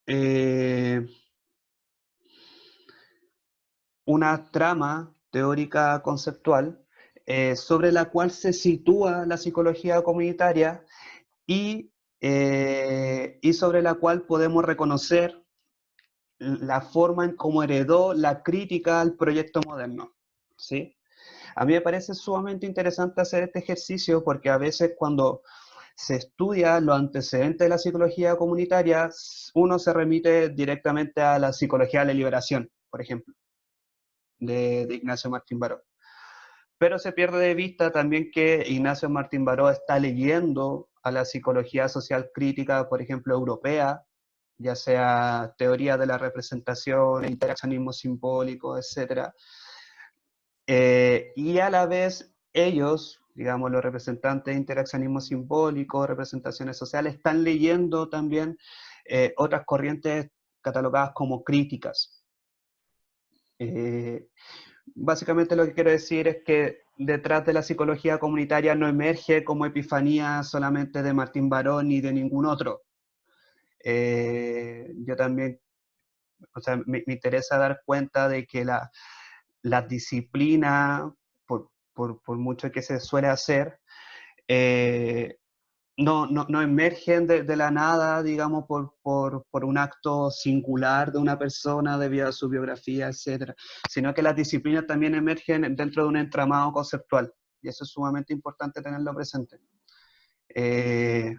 eh, una trama teórica conceptual sobre la cual se sitúa la psicología comunitaria y sobre la cual podemos reconocer la forma en cómo heredó la crítica al proyecto moderno, ¿sí? A mí me parece sumamente interesante hacer este ejercicio porque a veces cuando se estudia los antecedentes de la psicología comunitaria, uno se remite directamente a la psicología de la liberación, por ejemplo, de Ignacio Martín Baró. Pero se pierde de vista también que Ignacio Martín Baró está leyendo a la psicología social crítica, por ejemplo, europea, ya sea teoría de la representación, interaccionismo simbólico, etc. Y a la vez ellos, digamos, los representantes de interaccionismo simbólico, representaciones sociales, están leyendo también otras corrientes catalogadas como críticas. Básicamente lo que quiero decir es que detrás de la psicología comunitaria no emerge como epifanía solamente de Martín Baró ni de ningún otro. Yo también, o sea, me interesa dar cuenta de que la disciplina, por mucho que se suele hacer, eh, no emergen de la nada, digamos, por un acto singular de una persona debido a su biografía, etcétera, sino que las disciplinas también emergen dentro de un entramado conceptual, y eso es sumamente importante tenerlo presente. Eh,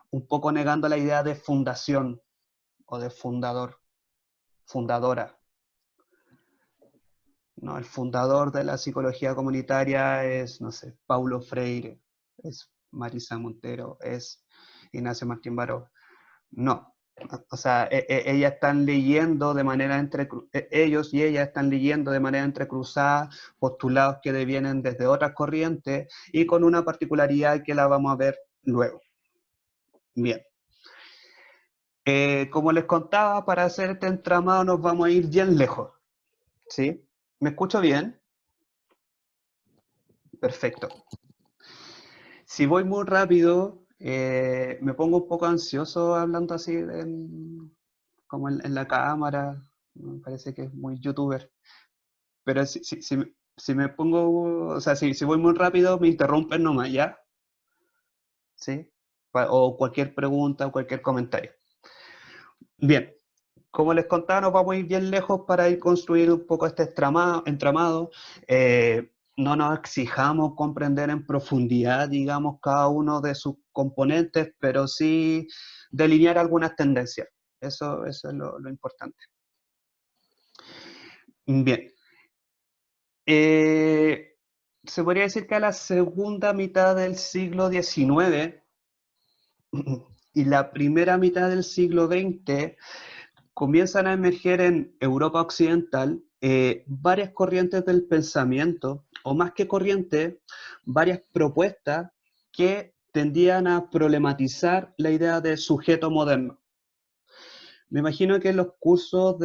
un poco negando la idea de fundación o de fundador, fundadora. ¿No? El fundador de la psicología comunitaria es, no sé, Paulo Freire, es Marisa Montero, es Ignacio Martín Baró. No, o sea, ellas están leyendo de manera ellos y ellas están leyendo de manera entrecruzada postulados que devienen desde otras corrientes y con una particularidad que la vamos a ver luego. Bien. Como les contaba, para hacer este entramado nos vamos a ir bien lejos, ¿sí? ¿Me escucho bien? Perfecto. Si voy muy rápido, me pongo un poco ansioso hablando así como en la cámara. Me parece que es muy youtuber. Pero si me pongo, o sea, si voy muy rápido, me interrumpen nomás, ¿ya? ¿Sí? O cualquier pregunta o cualquier comentario. Bien, como les contaba, nos vamos a ir bien lejos para ir construir un poco este entramado. No nos exijamos comprender en profundidad, digamos, cada uno de sus componentes, pero sí delinear algunas tendencias. Eso es lo importante. Bien. Se podría decir que a la segunda mitad del siglo XIX y la primera mitad del siglo XX comienzan a emerger en Europa Occidental varias corrientes del pensamiento, o más que corrientes, varias propuestas que tendían a problematizar la idea de sujeto moderno. Me imagino que en los cursos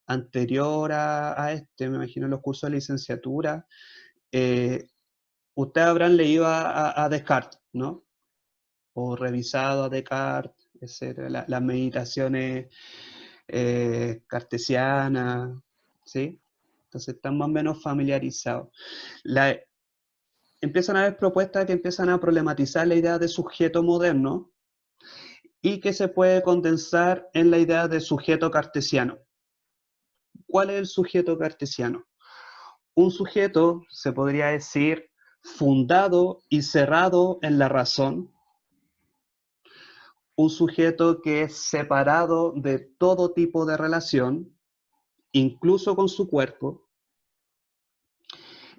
anterior a este, me imagino en los cursos de licenciatura, eh, ustedes habrán leído a Descartes, ¿no? O revisado a Descartes, etcétera, las meditaciones cartesianas, ¿sí? Entonces están más o menos familiarizados. La, Empiezan a haber propuestas que empiezan a problematizar la idea de sujeto moderno y que se puede condensar en la idea de sujeto cartesiano. ¿Cuál es el sujeto cartesiano? Un sujeto, se podría decir, fundado y cerrado en la razón, un sujeto que es separado de todo tipo de relación, incluso con su cuerpo,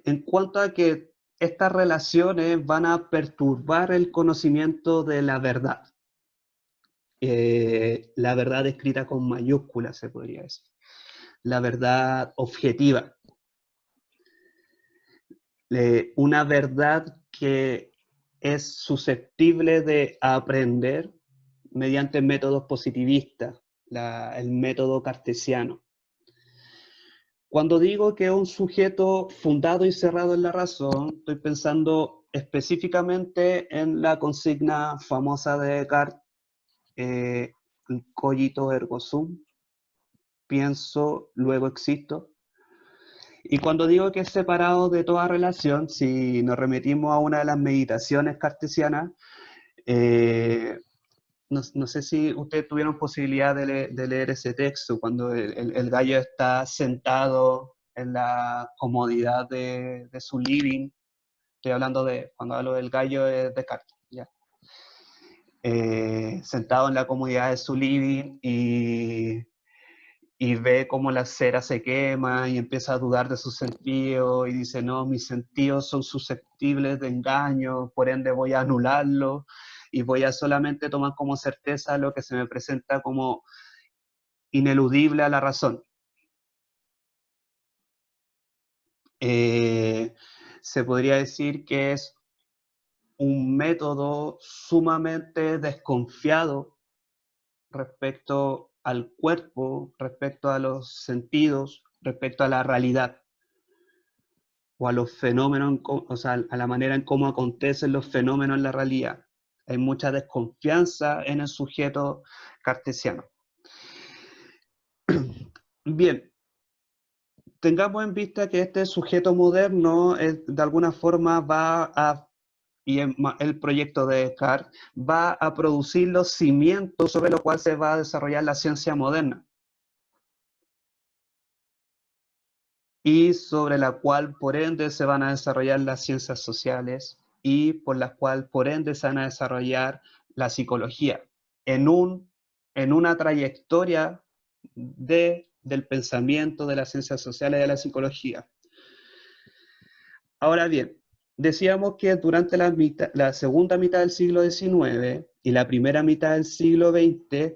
en cuanto a que estas relaciones van a perturbar el conocimiento de la verdad. La verdad escrita con mayúsculas, se podría decir. La verdad objetiva. Una verdad que es susceptible de aprender mediante métodos positivistas, el método cartesiano. Cuando digo que es un sujeto fundado y cerrado en la razón, estoy pensando específicamente en la consigna famosa de Descartes, el cogito ergo sum, pienso, luego existo. Y cuando digo que es separado de toda relación, si nos remitimos a una de las meditaciones cartesianas, eh, no sé si ustedes tuvieron posibilidad de leer ese texto, cuando el gallo está sentado en la comodidad de su living. Estoy hablando de, cuando hablo del gallo de Descartes, ¿ya? Sentado en la comodidad de su living y ve cómo la cera se quema y empieza a dudar de sus sentidos y dice, no, mis sentidos son susceptibles de engaño, por ende voy a anularlo y voy a solamente tomar como certeza lo que se me presenta como ineludible a la razón. Se podría decir que es un método sumamente desconfiado respecto al cuerpo, respecto a los sentidos, respecto a la realidad o a los fenómenos, o sea, a la manera en cómo acontecen los fenómenos en la realidad. Hay mucha desconfianza en el sujeto cartesiano. Bien, tengamos en vista que este sujeto moderno de alguna forma va a, y el proyecto de Descartes, va a producir los cimientos sobre los cuales se va a desarrollar la ciencia moderna. Y sobre la cual, por ende, se van a desarrollar las ciencias sociales y por las cuales, por ende, se van a desarrollar la psicología en una trayectoria del pensamiento de las ciencias sociales y de la psicología. Ahora bien, decíamos que durante la segunda mitad del siglo XIX y la primera mitad del siglo XX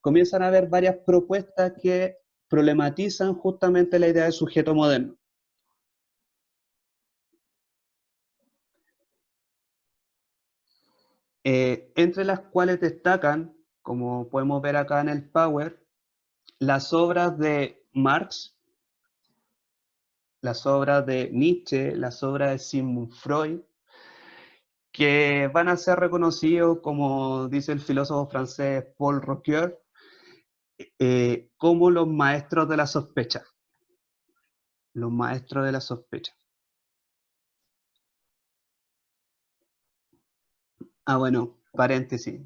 comienzan a haber varias propuestas que problematizan justamente la idea de sujeto moderno. Entre las cuales destacan, como podemos ver acá en el Power, las obras de Marx, las obras de Nietzsche, las obras de Sigmund Freud, que van a ser reconocidos, como dice el filósofo francés Paul Ricoeur, como los maestros de la sospecha. Los maestros de la sospecha. Ah, bueno, paréntesis.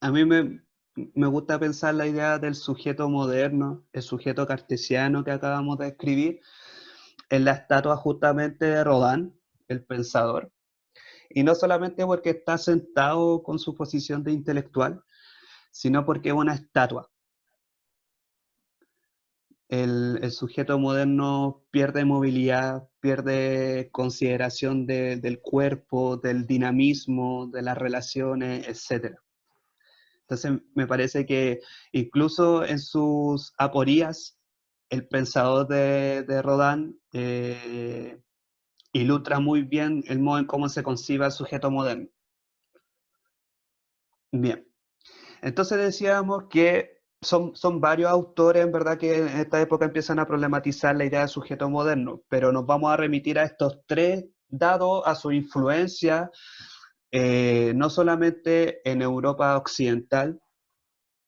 A mí me gusta pensar la idea del sujeto moderno, el sujeto cartesiano que acabamos de escribir, en la estatua justamente de Rodin, el pensador. Y no solamente porque está sentado con su posición de intelectual, sino porque es una estatua. El sujeto moderno pierde movilidad, pierde consideración del cuerpo, del dinamismo, de las relaciones, etc. Entonces me parece que incluso en sus aporías, el pensador de Rodin ilustra muy bien el modo en cómo se concibe el sujeto moderno. Bien, entonces decíamos que son varios autores, en verdad, que en esta época empiezan a problematizar la idea de sujeto moderno, pero nos vamos a remitir a estos tres, dado a su influencia, no solamente en Europa occidental,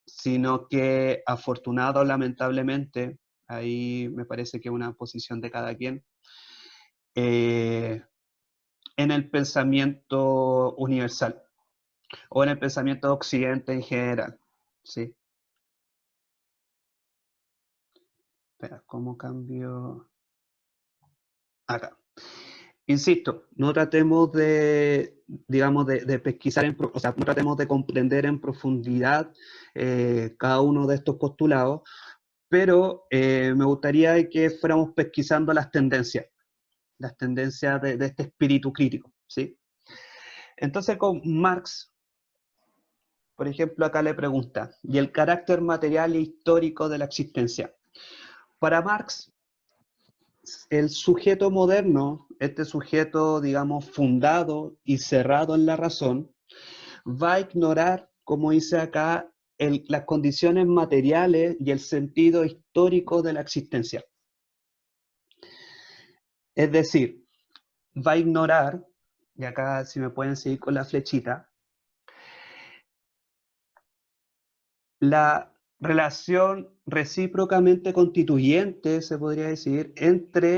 sino que afortunado, lamentablemente, ahí me parece que es una posición de cada quien, eh, en el pensamiento universal o en el pensamiento de Occidente en general. ¿Sí? Espera, ¿cómo cambio? Acá. Insisto, no tratemos de, digamos, de pesquisar, o sea, no tratemos de comprender en profundidad cada uno de estos postulados, pero me gustaría que fuéramos pesquisando las tendencias de este espíritu crítico, ¿sí? Entonces con Marx, por ejemplo, acá le pregunta, ¿y el carácter material e histórico de la existencia? Para Marx, el sujeto moderno, este sujeto, digamos, fundado y cerrado en la razón, va a ignorar, como dice acá, las condiciones materiales y el sentido histórico de la existencia. Es decir, va a ignorar, y acá si me pueden seguir con la flechita, la relación recíprocamente constituyente, se podría decir, entre